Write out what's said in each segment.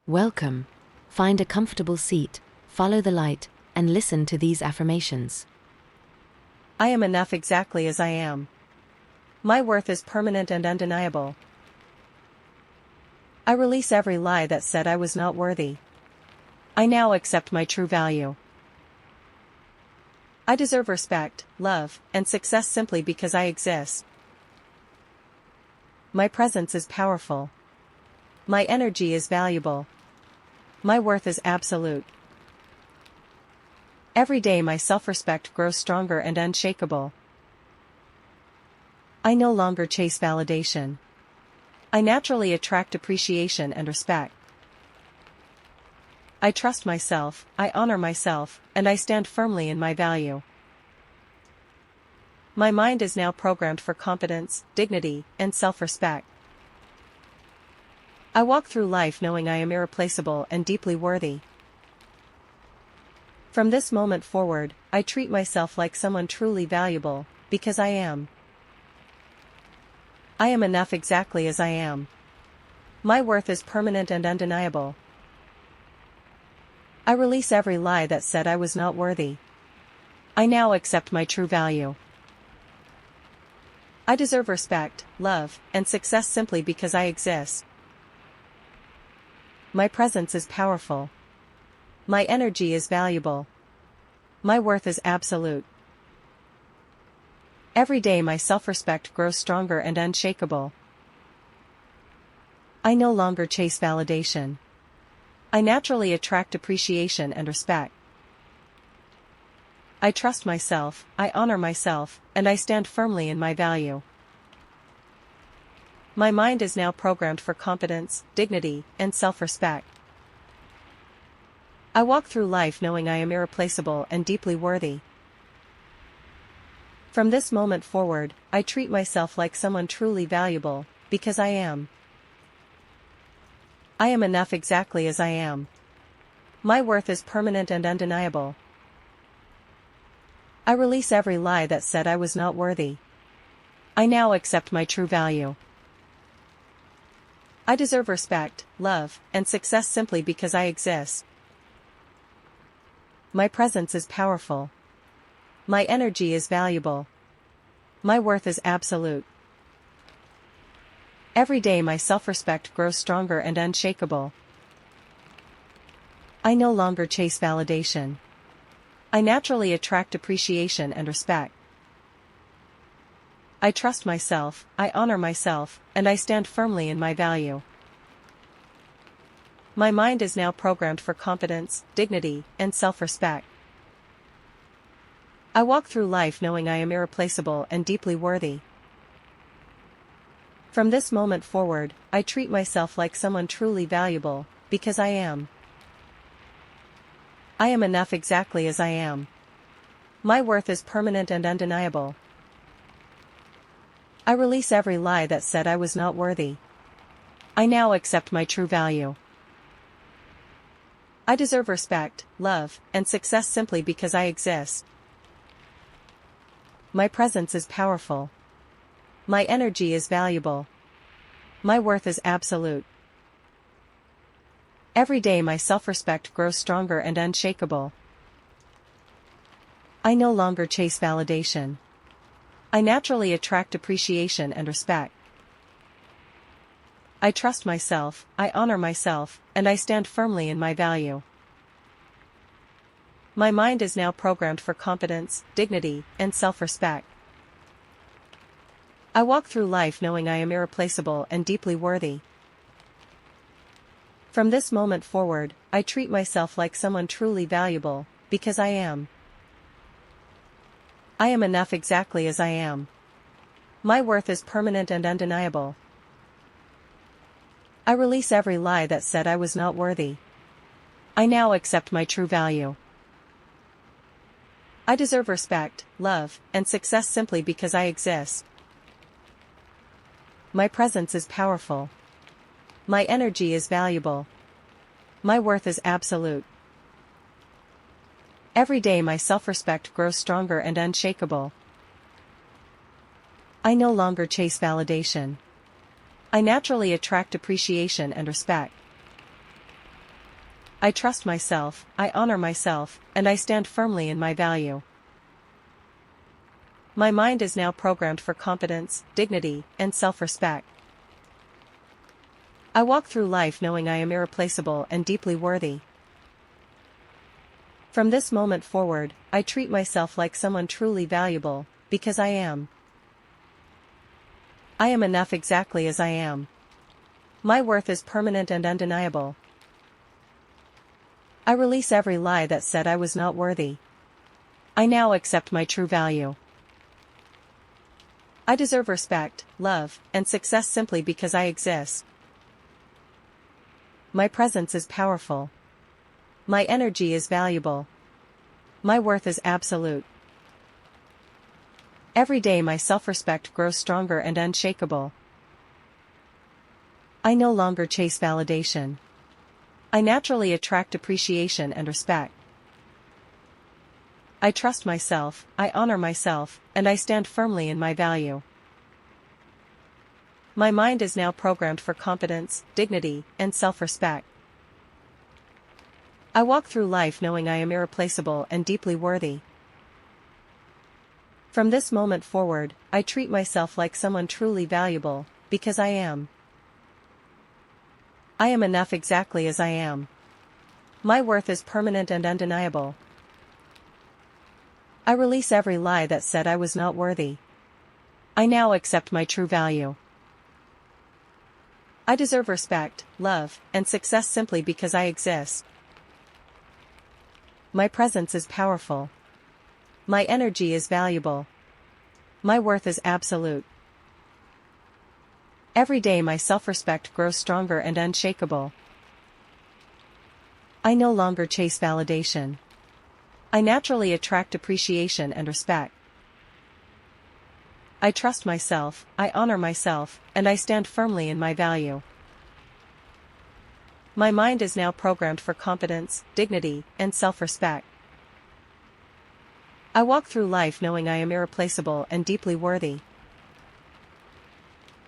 Welcome. Find a comfortable seat, follow the light, and listen to these affirmations. I am enough exactly as I am. My worth is permanent and undeniable. I release every lie that said I was not worthy. I now accept my true value. I deserve respect, love, and success simply because I exist. My presence is powerful. My energy is valuable. My worth is absolute. Every day my self-respect grows stronger and unshakable. I no longer chase validation. I naturally attract appreciation and respect. I trust myself, I honor myself, and I stand firmly in my value. My mind is now programmed for confidence, dignity, and self-respect. I walk through life knowing I am irreplaceable and deeply worthy. From this moment forward, I treat myself like someone truly valuable, because I am. I am enough exactly as I am. My worth is permanent and undeniable. I release every lie that said I was not worthy. I now accept my true value. I deserve respect, love, and success simply because I exist. My presence is powerful. My energy is valuable. My worth is absolute. Every day my self-respect grows stronger and unshakable. I no longer chase validation. I naturally attract appreciation and respect. I trust myself, I honor myself, and I stand firmly in my value. My mind is now programmed for confidence, dignity, and self-respect. I walk through life knowing I am irreplaceable and deeply worthy. From this moment forward, I treat myself like someone truly valuable, because I am. I am enough exactly as I am. My worth is permanent and undeniable. I release every lie that said I was not worthy. I now accept my true value. I deserve respect, love, and success simply because I exist. My presence is powerful. My energy is valuable. My worth is absolute. Every day my self-respect grows stronger and unshakable. I no longer chase validation. I naturally attract appreciation and respect. I trust myself, I honor myself, and I stand firmly in my value. My mind is now programmed for confidence, dignity, and self-respect. I walk through life knowing I am irreplaceable and deeply worthy. From this moment forward, I treat myself like someone truly valuable, because I am. I am enough exactly as I am. My worth is permanent and undeniable. I release every lie that said I was not worthy. I now accept my true value. I deserve respect, love, and success simply because I exist. My presence is powerful. My energy is valuable. My worth is absolute. Every day my self-respect grows stronger and unshakable. I no longer chase validation. I naturally attract appreciation and respect. I trust myself, I honor myself, and I stand firmly in my value. My mind is now programmed for confidence, dignity, and self-respect. I walk through life knowing I am irreplaceable and deeply worthy. From this moment forward, I treat myself like someone truly valuable, because I am. I am enough exactly as I am. My worth is permanent and undeniable. I release every lie that said I was not worthy. I now accept my true value. I deserve respect, love, and success simply because I exist. My presence is powerful. My energy is valuable. My worth is absolute. Every day my self-respect grows stronger and unshakable. I no longer chase validation. I naturally attract appreciation and respect. I trust myself, I honor myself, and I stand firmly in my value. My mind is now programmed for confidence, dignity, and self-respect. I walk through life knowing I am irreplaceable and deeply worthy. From this moment forward, I treat myself like someone truly valuable, because I am. I am enough exactly as I am. My worth is permanent and undeniable. I release every lie that said I was not worthy. I now accept my true value. I deserve respect, love, and success simply because I exist. My presence is powerful. My energy is valuable. My worth is absolute. Every day my self-respect grows stronger and unshakable. I no longer chase validation. I naturally attract appreciation and respect. I trust myself, I honor myself, and I stand firmly in my value. My mind is now programmed for confidence, dignity, and self-respect. I walk through life knowing I am irreplaceable and deeply worthy. From this moment forward, I treat myself like someone truly valuable, because I am. I am enough exactly as I am. My worth is permanent and undeniable. I release every lie that said I was not worthy. I now accept my true value. I deserve respect, love, and success simply because I exist. My presence is powerful. My energy is valuable. My worth is absolute. Every day my self-respect grows stronger and unshakable. I no longer chase validation. I naturally attract appreciation and respect. I trust myself, I honor myself, and I stand firmly in my value. My mind is now programmed for confidence, dignity, and self-respect. I walk through life knowing I am irreplaceable and deeply worthy.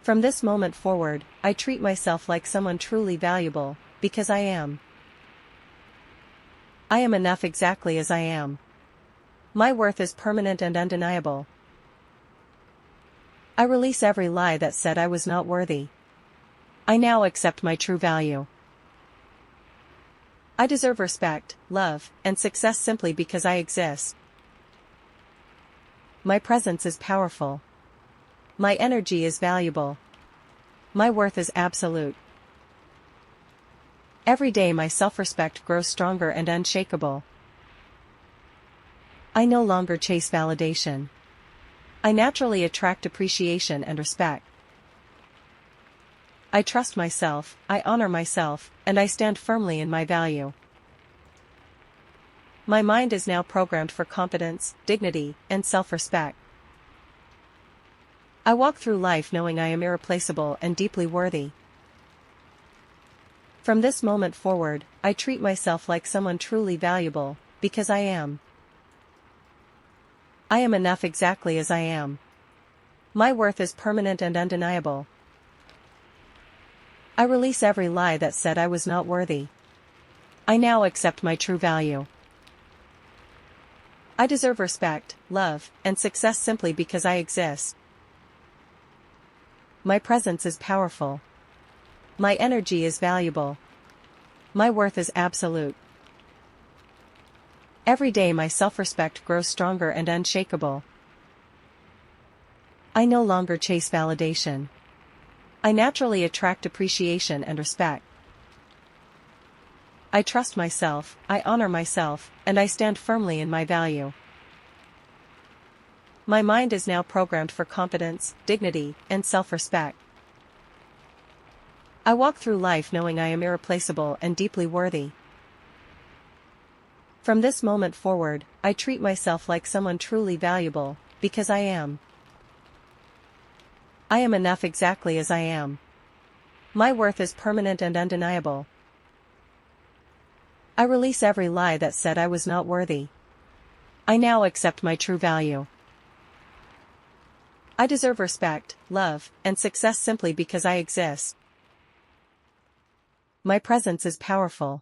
From this moment forward, I treat myself like someone truly valuable, because I am. I am enough exactly as I am. My worth is permanent and undeniable. I release every lie that said I was not worthy. I now accept my true value. I deserve respect, love, and success simply because I exist. My presence is powerful. My energy is valuable. My worth is absolute. Every day my self-respect grows stronger and unshakable. I no longer chase validation. I naturally attract appreciation and respect. I trust myself, I honor myself, and I stand firmly in my value. My mind is now programmed for confidence, dignity, and self-respect. I walk through life knowing I am irreplaceable and deeply worthy. From this moment forward, I treat myself like someone truly valuable, because I am. I am enough exactly as I am. My worth is permanent and undeniable. I release every lie that said I was not worthy. I now accept my true value. I deserve respect, love, and success simply because I exist. My presence is powerful. My energy is valuable. My worth is absolute. Every day my self-respect grows stronger and unshakable. I no longer chase validation. I naturally attract appreciation and respect. I trust myself, I honor myself, and I stand firmly in my value. My mind is now programmed for confidence, dignity, and self-respect. I walk through life knowing I am irreplaceable and deeply worthy. From this moment forward, I treat myself like someone truly valuable, because I am. I am enough exactly as I am. My worth is permanent and undeniable. I release every lie that said I was not worthy. I now accept my true value. I deserve respect, love, and success simply because I exist. My presence is powerful.